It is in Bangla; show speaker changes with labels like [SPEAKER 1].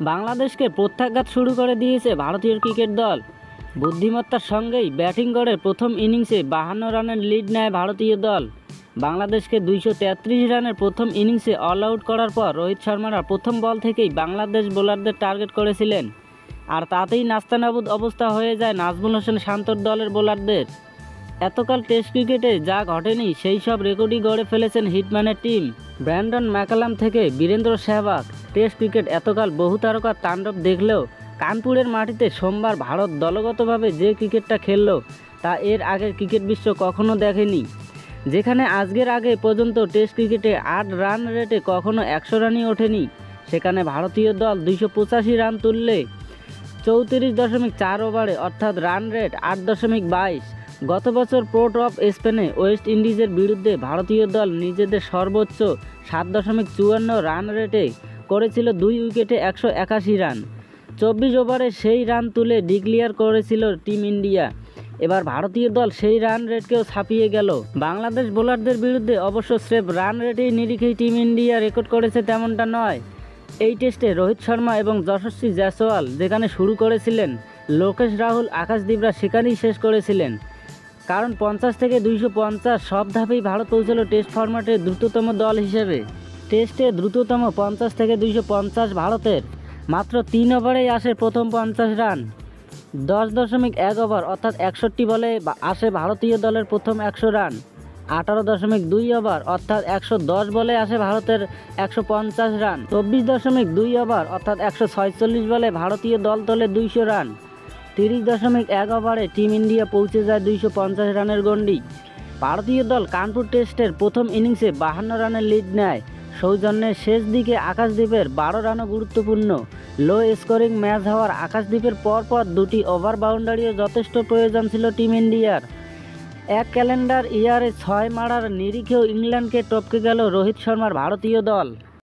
[SPEAKER 1] বাংলাদেশকে প্রত্যাঘাত শুরু করে দিয়েছে ভারতীয় ক্রিকেট দল। বুদ্ধিমত্তার সঙ্গেই ব্যাটিং করে প্রথম ইনিংসে 52 রানের লিড নেয় ভারতীয় দল। বাংলাদেশকে 233 রানের প্রথম ইনিংসে অল আউট করার পর রোহিত শর্মারা প্রথম বল থেকেই বাংলাদেশ বোলারদের টার্গেট করেছিলেন, আর তাতেই নাস্তানাবুদ অবস্থা হয়ে যায় নাজমুল হোসেন শান্তর দলের বোলারদের। এতকাল টেস্ট ক্রিকেটে যা ঘটেনি সেই সব রেকর্ডই গড়ে ফেলেছেন হিটম্যানের টিম। ব্র্যান্ডন ম্যাকালাম থেকে বীরেন্দ্র সেহবাগ, টেস্ট ক্রিকেট এতকাল বহু তারকার তাণ্ডব দেখলেও কানপুরের মাটিতে সোমবার ভারত দলগতভাবে যে ক্রিকেটটা খেলল তা এর আগের ক্রিকেট বিশ্ব কখনো দেখেনি। যেখানে আজকের আগে পর্যন্ত টেস্ট ক্রিকেটে 8 রান রেটে কখনো 100 রানই ওঠেনি, সেখানে ভারতীয় দল 285 রান তুললে 34.4 ওভারে, অর্থাৎ রান রেট 8.22। গত বছর পোর্ট অফ স্পেনে ওয়েস্ট ইন্ডিজের বিরুদ্ধে ভারতীয় দল নিজেদের সর্বোচ্চ 7.54 রান রেটে করেছিল 2 উইকেটে 181 রান। 24 ওভারে সেই রান তুলে ডিক্লিয়ার করেছিল টিম ইন্ডিয়া। এবার ভারতীয় দল সেই রান রেটকেও ছাপিয়ে গেল। বাংলাদেশ বোলারদের বিরুদ্ধে অবশ্য স্রেফ রান রেটেই নিরিখেই টিম ইন্ডিয়া রেকর্ড করেছে তেমনটা নয়। এই টেস্টে রোহিত শর্মা এবং যশস্বী জয়সওয়াল যেখানে শুরু করেছিলেন, লোকেশ রাহুল, আকাশদীপরা সেখানেই শেষ করেছিলেন। কারণ 50 থেকে 250 সব ধাপেই ভারত পৌঁছল টেস্ট ফরম্যাটের দ্রুততম দল হিসেবে। টেস্টে দ্রুততম 50 থেকে 250 ভারতের। মাত্র 3 ওভারেই আসে প্রথম 50 রান। 10.1 ওভার অর্থাৎ 61 বলে আসে ভারতীয় দলের প্রথম 100 রান। 18.2 ওভার অর্থাৎ 110 বলে আসে ভারতের 150 রান। 24.2 ওভার অর্থাৎ 146 বলে ভারতীয় দল তোলে 200 রান। 30.1 ওভারে টিম ইন্ডিয়া পৌঁছে যায় 250 রানের গণ্ডি। ভারতীয় দল কানপুর টেস্টের প্রথম ইনিংসে 52 রানের লিড নেয়। সৌজন্যের শেষ দিকে আকাশদীপের 12 রানও গুরুত্বপূর্ণ। লো স্কোরিং ম্যাচ হওয়ার আকাশদীপের পরপর 2টি ওভার বাউন্ডারিও যথেষ্ট প্রয়োজন ছিল টিম ইন্ডিয়ার। এক ক্যালেন্ডার ইয়ারে 6 মারার নিরিখেও ইংল্যান্ডকে টপকে গেল রোহিত শর্মার ভারতীয় দল।